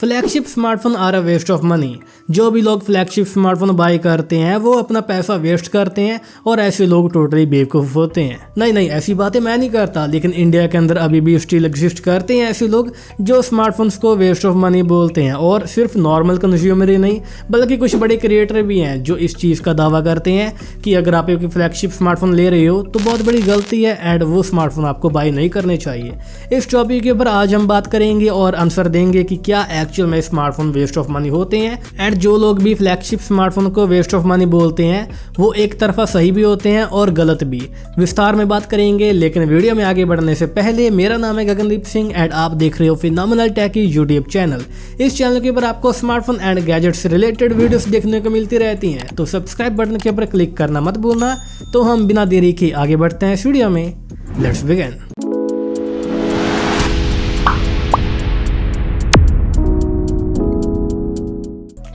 Flagship smartphone are a waste of money. जो भी लोग फ्लैगशिप स्मार्टफोन बाय करते हैं वो अपना पैसा वेस्ट करते हैं और ऐसे लोग टोटली बेवकूफ़ होते हैं। नहीं, ऐसी बातें मैं नहीं करता, लेकिन इंडिया के अंदर अभी भी स्टिल एग्जिस्ट करते हैं ऐसे लोग जो स्मार्टफोन्स को वेस्ट ऑफ मनी बोलते हैं। और सिर्फ नॉर्मल कंज्यूमर ही नहीं बल्कि कुछ बड़े क्रिएटर भी हैं जो इस चीज़ का दावा करते हैं कि अगर आप एक फ्लैगशिप स्मार्टफोन ले रहे हो तो बहुत बड़ी गलती है एंड वो स्मार्टफोन आपको बाय नहीं करने चाहिए। इस टॉपिक के ऊपर आज हम बात करेंगे और आंसर देंगे कि क्या एक्चुअल में स्मार्टफोन वेस्ट ऑफ मनी होते हैं एंड जो लोग भी फ्लैगशिप स्मार्टफोन को वेस्ट ऑफ मनी बोलते हैं वो एक तरफा सही भी होते हैं और गलत भी। विस्तार में बात करेंगे, लेकिन वीडियो में आगे बढ़ने से पहले मेरा नाम है गगनदीप सिंह एंड आप देख रहे हो फिनोमिनल टेक की यूट्यूब चैनल। इस चैनल के ऊपर आपको स्मार्टफोन एंड गैजेट्स से रिलेटेड वीडियोस देखने को मिलती रहती हैं, तो सब्सक्राइब बटन के ऊपर क्लिक करना मत भूलना। तो हम बिना देरी के आगे बढ़ते हैं इस वीडियो में। Let's begin.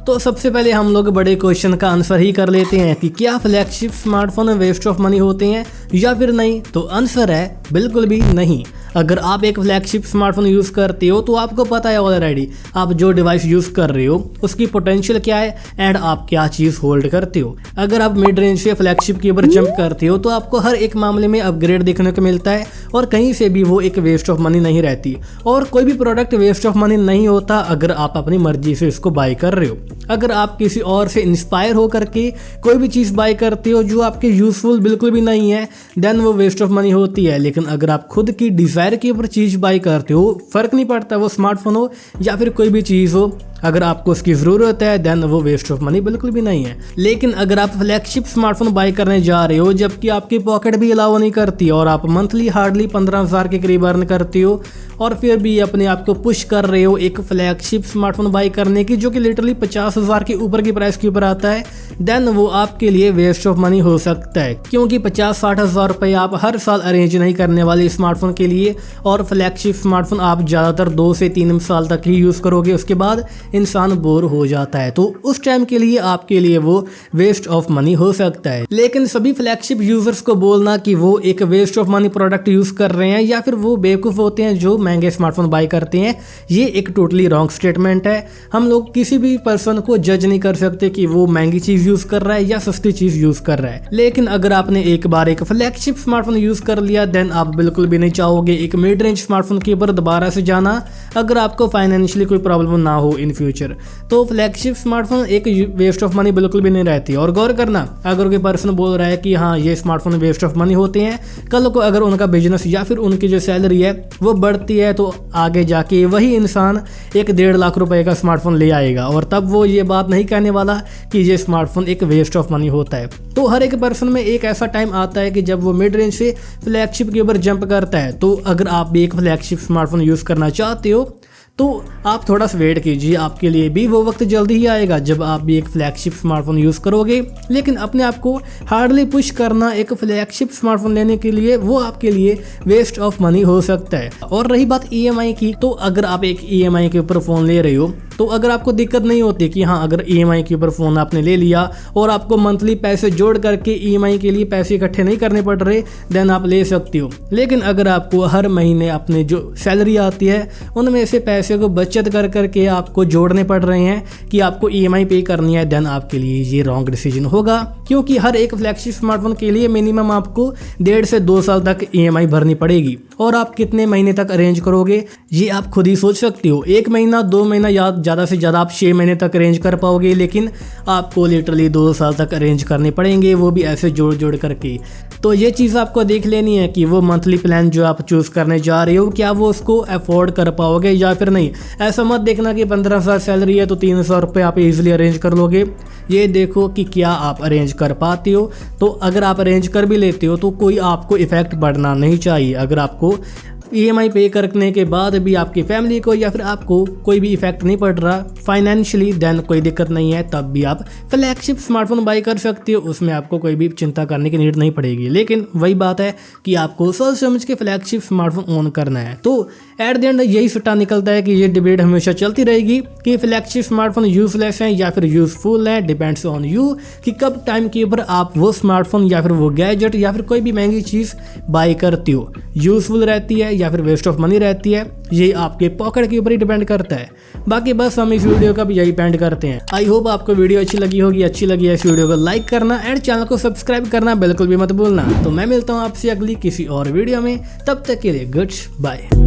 तो सबसे पहले हम लोग बड़े क्वेश्चन का आंसर ही कर लेते हैं कि क्या flagship smartphone waste of money होते हैं या फिर नहीं। तो आंसर है बिल्कुल भी नहीं। अगर आप एक फ्लैगशिप स्मार्टफोन यूज़ करते हो तो आपको पता है ऑलरेडी आप जो डिवाइस यूज़ कर रहे हो उसकी पोटेंशियल क्या है एंड आप क्या चीज़ होल्ड करते हो। अगर आप मिड रेंज से फ्लैगशिप के ऊपर जंप करते हो तो आपको हर एक मामले में अपग्रेड देखने को मिलता है और कहीं से भी वो एक वेस्ट ऑफ मनी नहीं रहती। और कोई भी प्रोडक्ट वेस्ट ऑफ मनी नहीं होता अगर आप अपनी मर्जी से इसको बाय कर रहे हो। अगर आप किसी और से इंस्पायर हो करके कोई भी चीज़ बाय करते हो जो आपके यूजफुल बिल्कुल भी नहीं है देन वो वेस्ट ऑफ मनी होती है। लेकिन अगर आप खुद की डिज़ायर के ऊपर चीज़ बाय करते हो, फ़र्क नहीं पड़ता वो स्मार्टफोन हो या फिर कोई भी चीज़ हो, अगर आपको उसकी ज़रूरत है देन वो वेस्ट ऑफ मनी बिल्कुल भी नहीं है। लेकिन अगर आप फ्लैगशिप स्मार्टफोन बाय करने जा रहे हो जबकि आपकी पॉकेट भी अलाउ नहीं करती और आप मंथली हार्डली 15,000 के करीब अर्न करते हो और फिर भी अपने आप को पुश कर रहे हो एक फ्लैगशिप स्मार्टफोन बाय करने की जो कि लिटरली 50,000 के ऊपर की प्राइस के ऊपर आता है, देन वो आपके लिए वेस्ट ऑफ मनी हो सकता है। क्योंकि 50-60 हज़ार रुपये आप हर साल अरेंज नहीं करने वाले स्मार्टफोन के लिए, और फ्लैगशिप स्मार्टफोन आप ज़्यादातर 2 से 3 साल तक ही यूज़ करोगे, उसके बाद इंसान बोर हो जाता है। तो उस टाइम के लिए आपके लिए वो वेस्ट ऑफ मनी हो सकता है। लेकिन सभी फ्लैगशिप यूजर्स को बोलना कि वो एक waste of money product use कर रहे हैं या फिर वो बेवकूफ़ होते हैं जो महंगे स्मार्टफोन बाय करते हैं, ये एक टोटली रॉन्ग स्टेटमेंट है। हम लोग किसी भी पर्सन को जज नहीं कर सकते कि वो महंगी चीज़ यूज़ कर रहा है या सस्ती चीज़ यूज़ कर रहा है। लेकिन अगर आपने एक बार एक फ्लैगशिप स्मार्टफोन यूज़ कर लिया देन आप बिल्कुल भी नहीं चाहोगे एक मिड रेंज स्मार्टफोन के ऊपर दोबारा से जाना, अगर आपको फाइनेंशियली कोई प्रॉब्लम ना हो इन फ्यूचर। तो फ्लैगशिप स्मार्टफोन एक वेस्ट ऑफ मनी बिल्कुल भी नहीं रहती। और गौर करना, अगर कोई पर्सन बोल रहा है कि हाँ ये स्मार्टफोन वेस्ट ऑफ मनी होते हैं, कल को अगर उनका बिजनेस या फिर उनकी जो सैलरी है वो बढ़ती है तो आगे जाके वही इंसान 1-1.5 लाख रुपए का स्मार्टफोन ले आएगा और तब वो ये बात नहीं कहने वाला कि ये स्मार्टफोन एक वेस्ट ऑफ मनी होता है। तो हर एक पर्सन में एक ऐसा टाइम आता है कि जब वो मिड रेंज से फ्लैगशिप के ऊपर जंप करता है। तो अगर आप भी एक फ्लैगशिप स्मार्टफोन यूज़ करना चाहते हो तो आप थोड़ा सा वेट कीजिए, आपके लिए भी वो वक्त जल्दी ही आएगा जब आप भी एक फ्लैगशिप स्मार्टफोन यूज़ करोगे। लेकिन अपने आप को हार्डली पुश करना एक फ्लैगशिप स्मार्टफोन लेने के लिए वो आपके लिए वेस्ट ऑफ मनी हो सकता है। और रही बात EMI की, तो अगर आप एक EMI के ऊपर फ़ोन ले रहे हो तो अगर आपको दिक्कत नहीं होती कि हाँ अगर EMI के ऊपर फ़ोन आपने ले लिया और आपको मंथली पैसे जोड़ करके EMI के लिए पैसे इकट्ठे नहीं करने पड़ रहे देन आप ले सकते हो। लेकिन अगर आपको हर महीने अपने जो सैलरी आती है उनमें से पैसे को बचत कर करके आपको जोड़ने पड़ रहे हैं कि आपको EMI पे करनी है, देन आपके लिए ये रॉन्ग डिसीजन होगा। क्योंकि हर एक फ्लैगशिप स्मार्टफोन के लिए मिनिमम आपको 1.5 से 2 साल तक EMI भरनी पड़ेगी। और आप कितने महीने तक अरेंज करोगे ये आप खुद ही सोच सकते हो। 1 महीना 2 महीना या ज़्यादा से ज़्यादा आप 6 महीने तक अरेंज कर पाओगे, लेकिन आपको लिटरली 2 साल तक अरेंज करने पड़ेंगे, वो भी ऐसे जोड़ जोड़ करके। तो ये चीज़ आपको देख लेनी है कि वो मंथली प्लान जो आप चूज़ करने जा रहे हो क्या वो उसको अफोर्ड कर पाओगे या फिर नहीं। ऐसा मत देखना कि 15,000 सैलरी है तो 300 रुपये आप इजीली अरेंज कर लोगे। ये देखो कि क्या आप अरेंज कर पाते हो। तो अगर आप अरेंज कर भी लेते हो तो कोई आपको इफ़ेक्ट पड़ना नहीं चाहिए। अगर आपको EMI पे करने के बाद भी आपकी फैमिली को या फिर आपको कोई भी इफेक्ट नहीं पड़ रहा फाइनेंशियली देन कोई दिक्कत नहीं है, तब भी आप फ्लैगशिप स्मार्टफोन बाय कर सकते हो, उसमें आपको कोई भी चिंता करने की नीड नहीं पड़ेगी। लेकिन वही बात है कि आपको सोच समझ के फ्लैगशिप स्मार्टफोन ओन करना है। तो एट द एंड यही सिट्टा निकलता है कि ये डिबेट हमेशा चलती रहेगी कि फ्लैगशिप स्मार्टफोन यूजलेस हैं या फिर यूजफुल हैं, डिपेंड्स ऑन यू कि कब टाइम के ऊपर आप वो स्मार्टफोन या फिर वो गैजेट या फिर कोई भी महंगी चीज़ बाई करती हो। यूजफुल रहती है या फिर वेस्ट ऑफ मनी रहती है, ये आपके पॉकेट के ऊपर ही डिपेंड करता है। बाकी बस हम इस वीडियो का भी यही पेंड करते हैं। आई होप आपको वीडियो अच्छी लगी होगी। अच्छी लगी है इस वीडियो को लाइक करना एंड चैनल को सब्सक्राइब करना बिल्कुल भी मत भूलना। तो मैं मिलता हूँ आपसे अगली किसी और वीडियो में, तब तक के लिए गुड बाय।